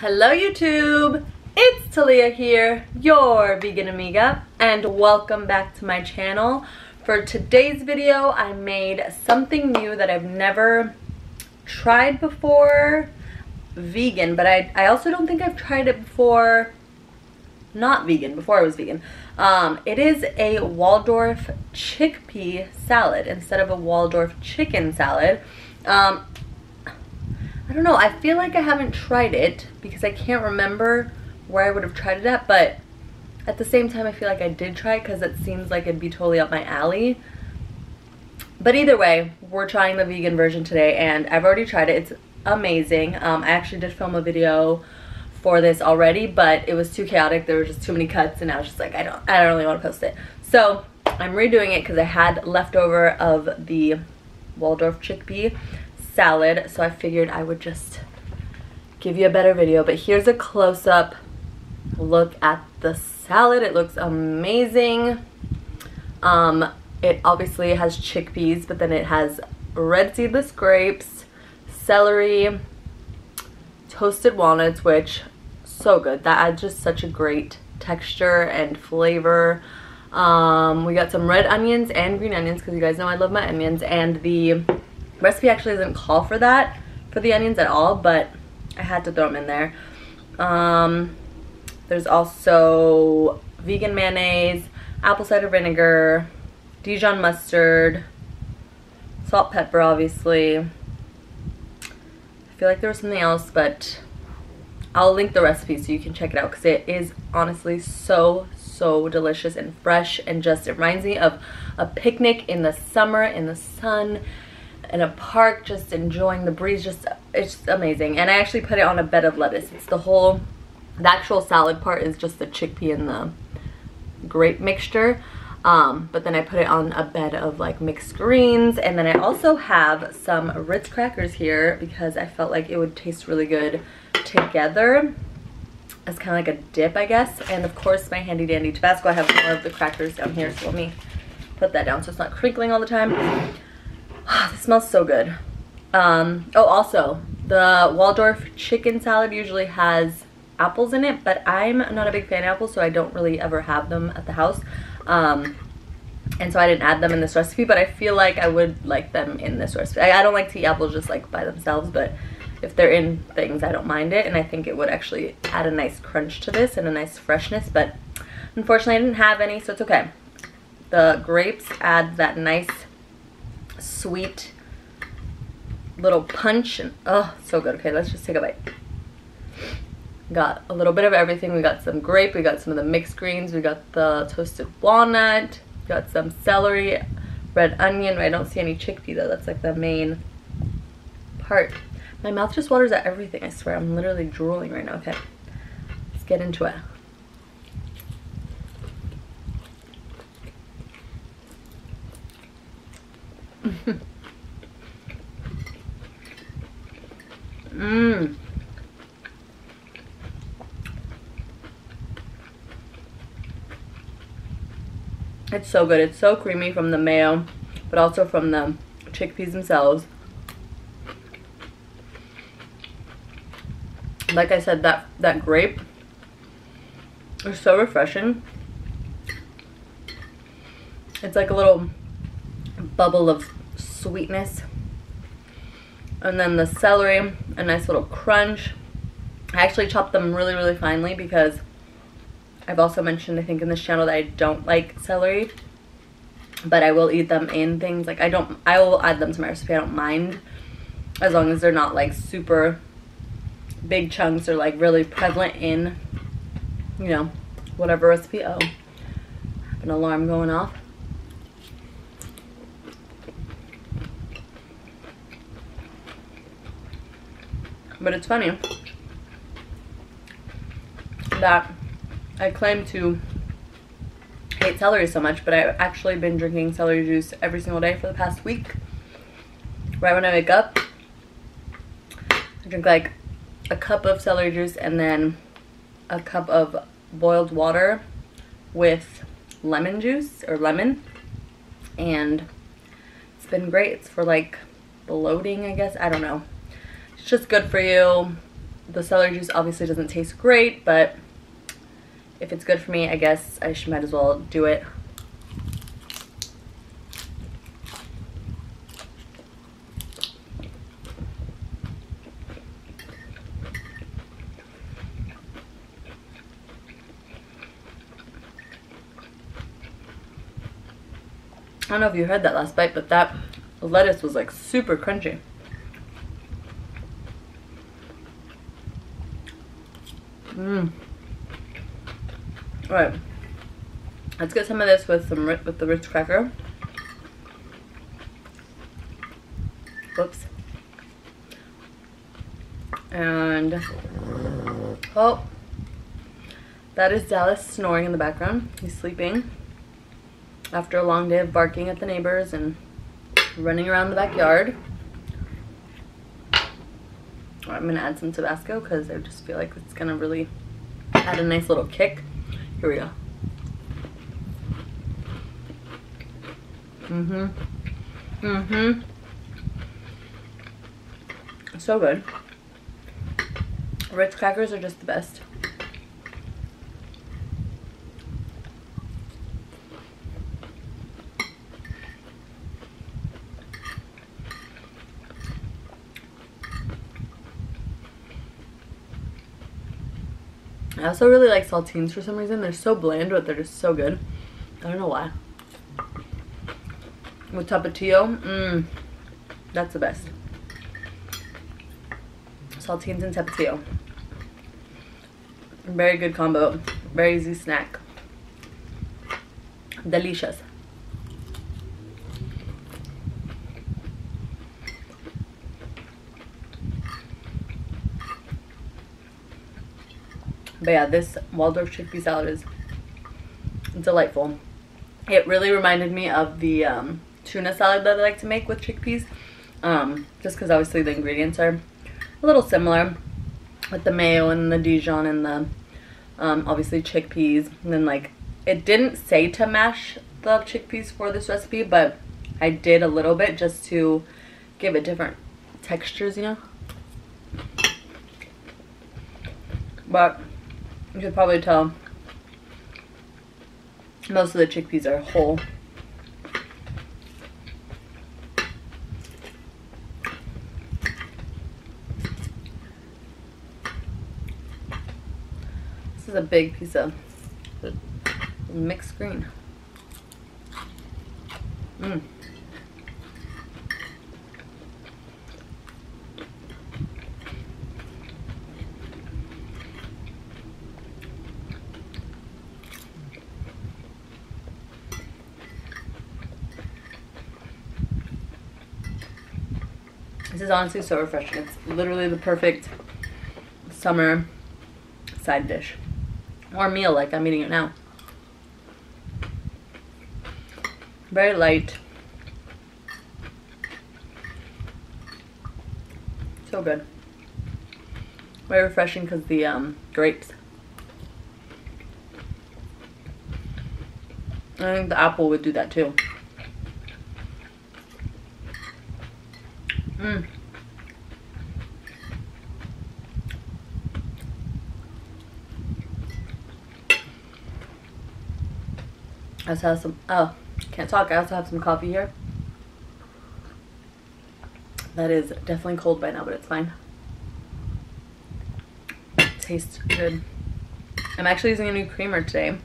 Hello YouTube, it's Talia here, your vegan amiga, and welcome back to my channel. For today's video, I made something new that I've never tried before, vegan, but I also don't think I've tried it before, not vegan, before I was vegan. It is a Waldorf chickpea salad instead of a Waldorf chicken salad. I don't know, I feel like I haven't tried it because I can't remember where I would have tried it at, but at the same time I feel like I did try it because it seems like it'd be totally up my alley. But either way, we're trying the vegan version today and I've already tried it. It's amazing. I actually did film a video for this already, but it was too chaotic. There were just too many cuts and I was just like, I don't really want to post it. So I'm redoing it because I had leftover of the Waldorf chickpea salad, so I figured I would just give you a better video. But here's a close-up look at the salad. It looks amazing. It obviously has chickpeas, but then it has red seedless grapes, celery, toasted walnuts, which so good. That adds just such a great texture and flavor. We got some red onions and green onions because you guys know I love my onions, and the recipe actually doesn't call for that, for the onions at all, but I had to throw them in there. There's also vegan mayonnaise, apple cider vinegar, Dijon mustard, salt, pepper, obviously. I feel like there was something else, but I'll link the recipe so you can check it out because it is honestly so delicious and fresh, and just it reminds me of a picnic in the summer in the sun in a park, just enjoying the breeze. It's just amazing. And I actually put it on a bed of lettuce. It's the actual salad part is just the chickpea and the grape mixture, but then I put it on a bed of like mixed greens. And then I also have some Ritz crackers here because I felt like it would taste really good together as kind of like a dip, I guess. And of course my handy dandy Tabasco. I have more of the crackers down here, so let me put that down so it's not crinkling all the time. This smells so good. Oh, also, the Waldorf chicken salad usually has apples in it, but I'm not a big fan of apples, so I don't really ever have them at the house. And so I didn't add them in this recipe, but I feel like I would like them in this recipe. I don't like to eat apples just like by themselves, but if they're in things, I don't mind it, and I think it would actually add a nice crunch to this and a nice freshness, but unfortunately I didn't have any, so it's okay. The grapes add that nice sweet little punch, and oh, so good. Okay, let's just take a bite. Got a little bit of everything. We got some grape, we got some of the mixed greens, we got the toasted walnut, we got some celery, red onion. I don't see any chickpea though, that's like the main part. My mouth just waters at everything, I swear. I'm literally drooling right now. Okay, let's get into it. It's so good. It's so creamy from the mayo, but also from the chickpeas themselves. Like I said, that grape is so refreshing. It's like a little bubble of sweetness, and then the celery, a nice little crunch. I actually chopped them really finely because I've also mentioned, I think, in this channel that I don't like celery, but I will eat them in things. Like I will add them to my recipe. I don't mind as long as they're not like super big chunks or like really prevalent in, you know, whatever recipe. Oh, I have an alarm going off. But it's funny that I claim to hate celery so much, but I've actually been drinking celery juice every single day for the past week. Right when I wake up, I drink like a cup of celery juice and then a cup of boiled water with lemon juice or lemon, and it's been great. It's for like bloating, I guess. I don't know. It's just good for you. The celery juice obviously doesn't taste great, but if it's good for me, I guess I might as well do it. I don't know if you heard that last bite, but that lettuce was like super crunchy. Alright, let's get some of this with the Ritz cracker. Whoops. And oh, that is Dallas snoring in the background. He's sleeping after a long day of barking at the neighbors and running around the backyard. I'm gonna add some Tabasco because I just feel like it's gonna really add a nice little kick. Here we go. So good. Ritz crackers are just the best. I also really like saltines for some reason. They're so bland, but they're just so good. I don't know why. With tapatio, that's the best. Saltines and tapatio. Very good combo. Very easy snack. Delicious. But yeah, this Waldorf chickpea salad is delightful. It really reminded me of the tuna salad that I like to make with chickpeas. Just because obviously the ingredients are a little similar with the mayo and the Dijon and the obviously chickpeas. And then like, it didn't say to mash the chickpeas for this recipe, but I did a little bit just to give it different textures, you know. But you could probably tell most of the chickpeas are whole. This is a big piece of mixed green. This is honestly so refreshing. It's literally the perfect summer side dish. Or meal like I'm eating it now. Very light. So good. Very refreshing because the grapes. I think the apple would do that too. I also have some, oh, can't talk. I also have some coffee here. That is definitely cold by now, but it's fine. Tastes good. I'm actually using a new creamer today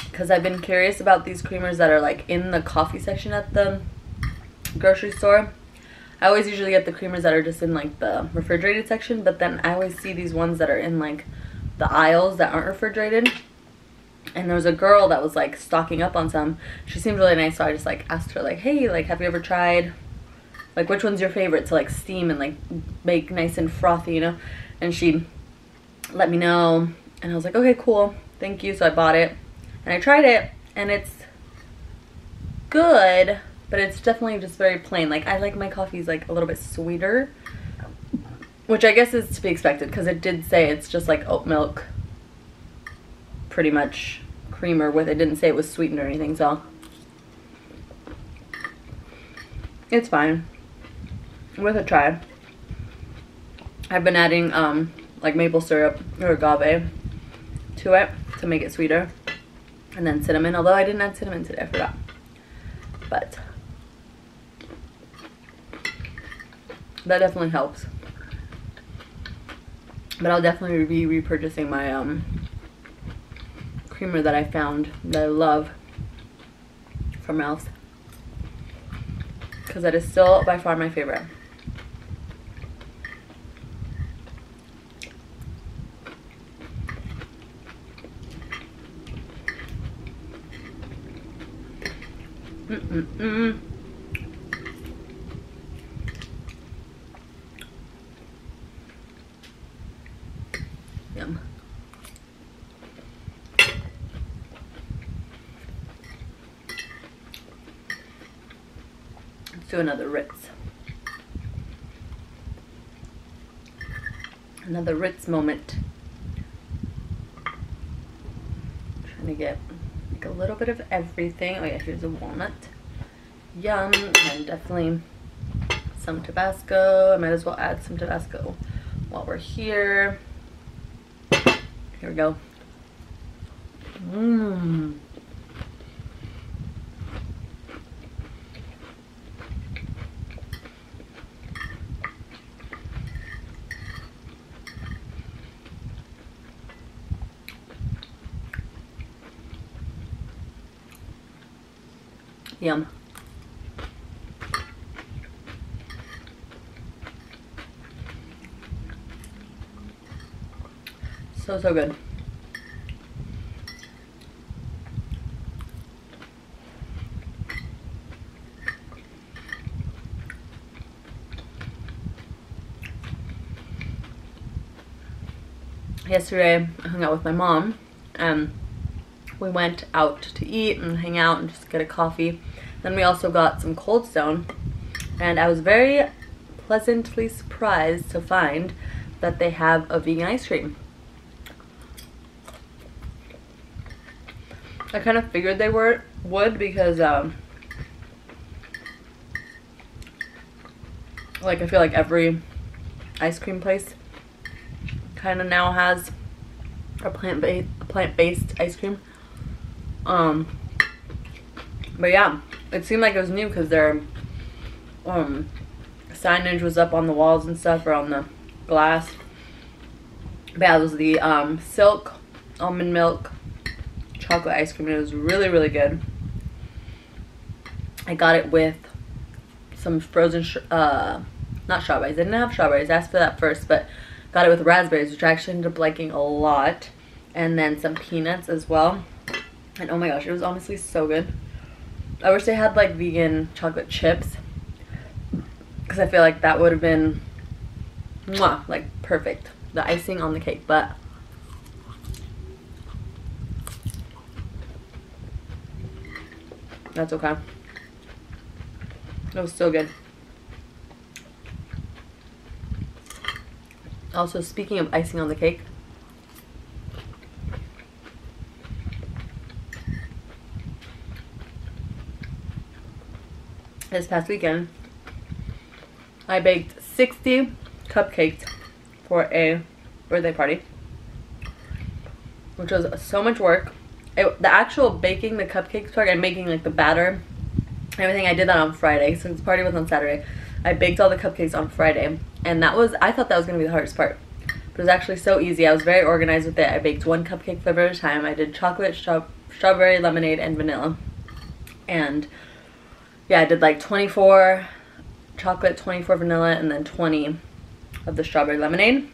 because I've been curious about these creamers that are like in the coffee section at the grocery store. I always usually get the creamers that are just in like the refrigerated section, but then I always see these ones that are in like the aisles that aren't refrigerated. And there was a girl that was like stocking up on some. She seemed really nice, so I just like asked her like, hey, like have you ever tried, like which one's your favorite to like steam and like make nice and frothy, you know? And she let me know, and I was like, okay, cool, thank you. So I bought it and I tried it, and it's good, but it's definitely just very plain. Like I like my coffees like a little bit sweeter, which I guess is to be expected because it did say it's just like oat milk, pretty much creamer with, it didn't say it was sweetened or anything, so it's fine. Worth a try. I've been adding like maple syrup or agave to it to make it sweeter, and then cinnamon, although I didn't add cinnamon today, I forgot. But that definitely helps. But I'll definitely be repurchasing my creamer that I found that I love from Ralph's, because that is still by far my favorite. Yum. Let's do another Ritz. Another Ritz moment. Trying to get like a little bit of everything. Oh yeah, here's a walnut. Yum. And definitely some Tabasco. I might as well add some Tabasco while we're here. Here we go. Mmm. Yum. So, so good. Yesterday, I hung out with my mom, and we went out to eat and hang out and just get a coffee. Then we also got some Cold Stone, and I was very pleasantly surprised to find that they have a vegan ice cream. I kind of figured they would because like I feel like every ice cream place kind of now has a plant-based ice cream. But yeah, it seemed like it was new because their signage was up on the walls and stuff, or on the glass. But yeah, it was the silk almond milk chocolate ice cream. It was really, really good. I got it with some frozen not strawberries. I didn't have strawberries. I asked for that first, but got it with raspberries, which I actually ended up liking a lot, and then some peanuts as well. And oh my gosh, it was honestly so good. I wish they had like vegan chocolate chips, because I feel like that would have been mwah, like perfect, the icing on the cake. But that's okay. It was still good. Also, speaking of icing on the cake, this past weekend, I baked 60 cupcakes for a birthday party, which was so much work. The actual baking the cupcakes part and making like the batter, everything, I did that on Friday, so this party was on Saturday. I baked all the cupcakes on Friday, and I thought that was going to be the hardest part. But it was actually so easy. I was very organized with it. I baked one cupcake flavor at a time. I did chocolate, strawberry, lemonade, and vanilla. And yeah, I did like 24 chocolate, 24 vanilla, and then 20 of the strawberry lemonade.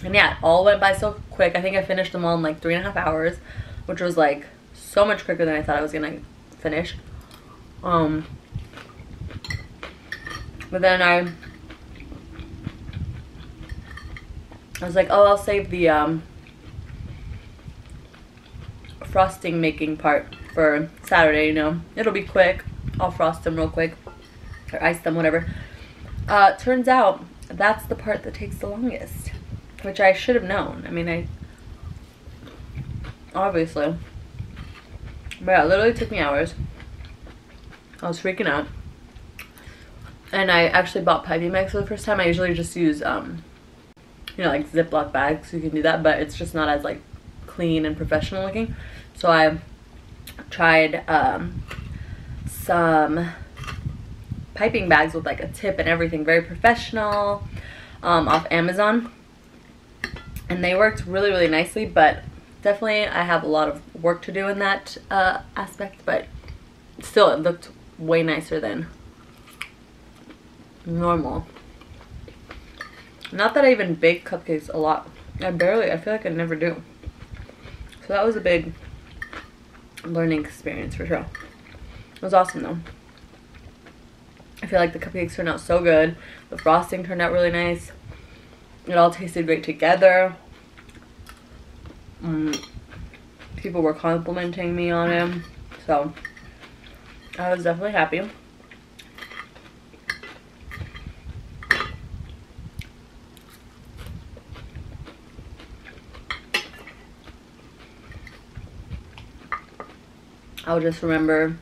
And yeah, it all went by so quick. I think I finished them all in like 3.5 hours, which was like so much quicker than I thought I was gonna finish. But then I was like, oh, I'll save the frosting making part for Saturday, you know. It'll be quick. I'll frost them real quick, or ice them, whatever. Turns out that's the part that takes the longest, which I should have known. I mean, obviously. But yeah, it literally took me hours. I was freaking out. And I actually bought piping bags for the first time. I usually just use you know, like Ziploc bags, so you can do that, but it's just not as like clean and professional looking. So I tried some piping bags with like a tip and everything, very professional, off Amazon, and they worked really, really nicely. But definitely I have a lot of work to do in that aspect, but still it looked way nicer than normal. Not that I even bake cupcakes a lot. I feel like I never do. So that was a big learning experience for sure. It was awesome though. I feel like the cupcakes turned out so good. The frosting turned out really nice. It all tasted great together. People were complimenting me on them. So I was definitely happy. I'll just remember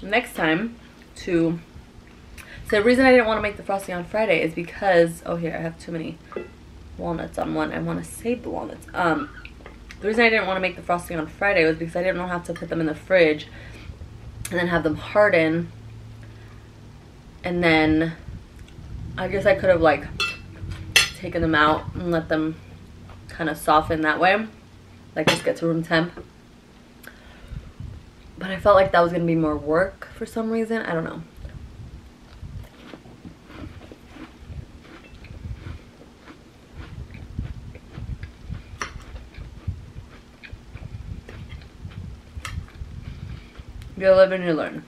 next time to... So the reason I didn't want to make the frosting on Friday is because... Oh, here, I have too many walnuts on one. I want to save the walnuts. The reason I didn't want to make the frosting on Friday was because I didn't want to have to put them in the fridge and then have them harden. And then I guess I could have, like, taken them out and let them kind of soften that way. Like, just get to room temp. But I felt like that was going to be more work for some reason. I don't know. You live and you learn.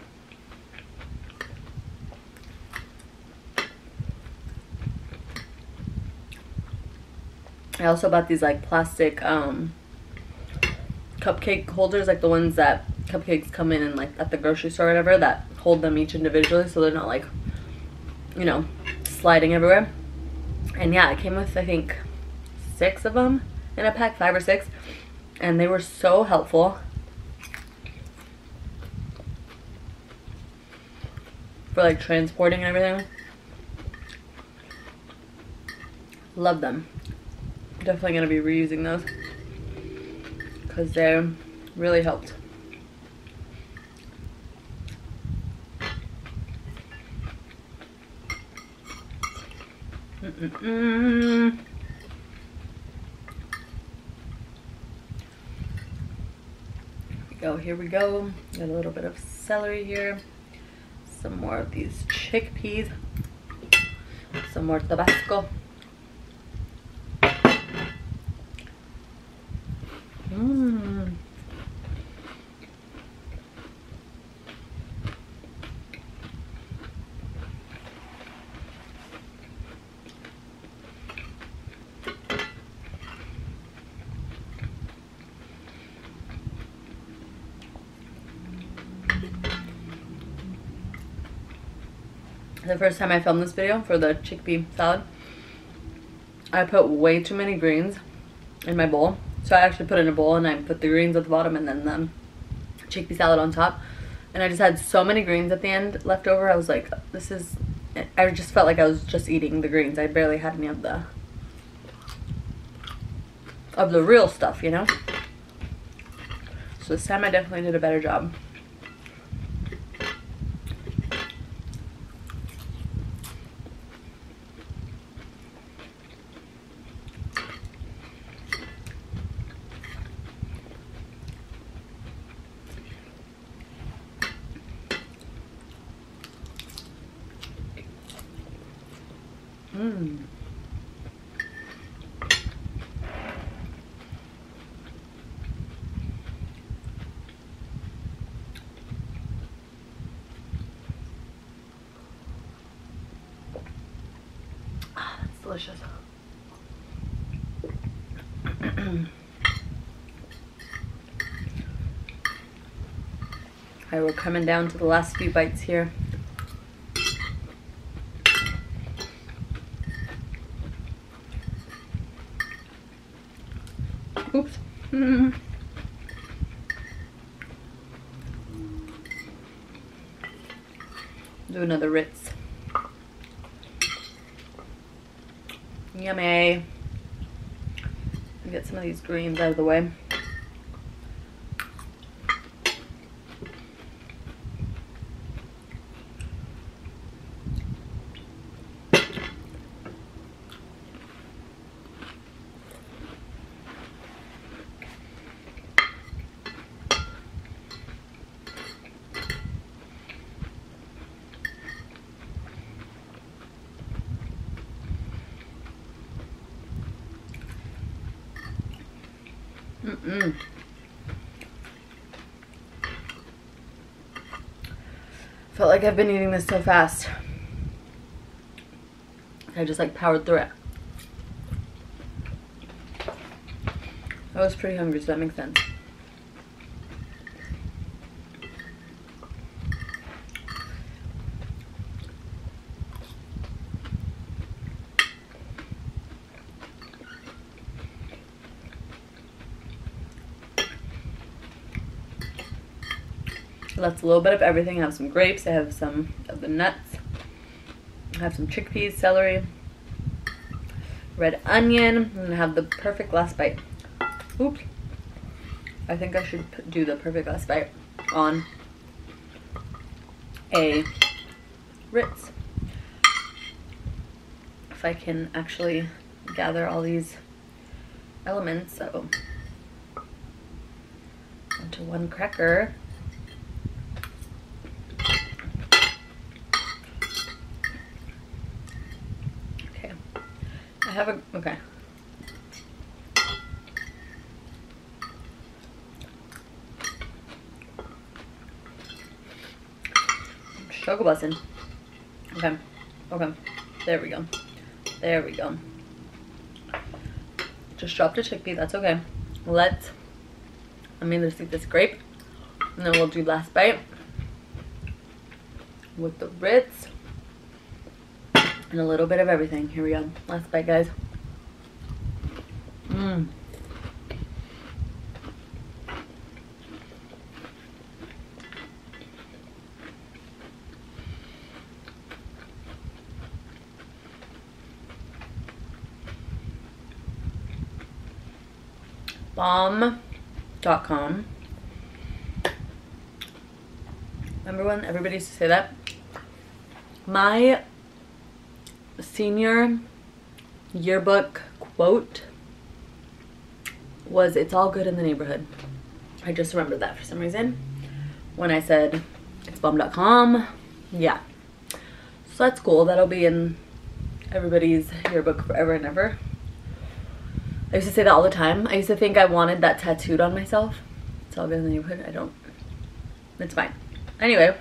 I also bought these like plastic cupcake holders, like the ones that cupcakes come in like at the grocery store or whatever, that hold them each individually so they're not like, you know, sliding everywhere. And yeah, it came with I think 6 of them in a pack, 5 or 6, and they were so helpful for like transporting and everything. Love them. Definitely gonna be reusing those because they really helped. Here we go. Got a little bit of celery here. Some more of these chickpeas. Some more Tabasco. The first time I filmed this video for the chickpea salad, I put way too many greens in my bowl. So I actually put it in a bowl and I put the greens at the bottom and then the chickpea salad on top. And I just had so many greens at the end left over. I was like, this is... I just felt like I was just eating the greens. I barely had any of the real stuff, you know? So this time I definitely did a better job. That's delicious. Alright, we're coming down to the last few bites here. Oops. Do another Ritz. Yummy. Get some of these greens out of the way. Felt like I've been eating this so fast. I just like powered through it. I was pretty hungry, so that makes sense. That's a little bit of everything. I have some grapes, I have some of the nuts, I have some chickpeas, celery, red onion, and I have the perfect last bite. Oops. I think I should do the perfect last bite on a Ritz. If I can actually gather all these elements, so onto one cracker. I have a, okay. Struggle bussin'. Okay. Okay. There we go. There we go. Just dropped a chickpea, that's okay. Let me just eat this grape. And then we'll do last bite with the Ritz. And a little bit of everything. Here we go. Last bite, guys. Bomb.com. Remember when everybody used to say that? My senior yearbook quote was, "It's all good in the neighborhood." I just remembered that for some reason when I said it's bomb.com. Yeah, so that's cool. That'll be in everybody's yearbook forever and ever. I used to say that all the time. I used to think I wanted that tattooed on myself. It's all good in the neighborhood. I don't. It's fine. Anyway,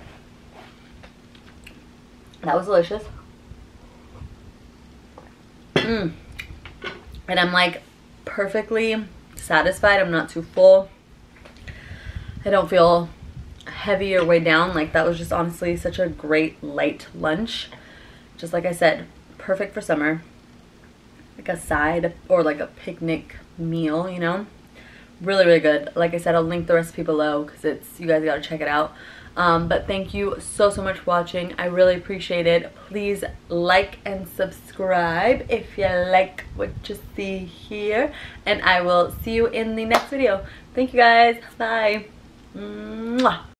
that was delicious. And I'm like perfectly satisfied. I'm not too full. I don't feel heavy or weighed down. Like, that was just honestly such a great light lunch. Just like I said, perfect for summer. Like a side or like a picnic meal, you know? Really, really good. Like I said, I'll link the recipe below because it's, you guys gotta check it out. But thank you so much for watching. I really appreciate it. Please like and subscribe if you like what you see here. And I will see you in the next video. Thank you guys. Bye. Mwah.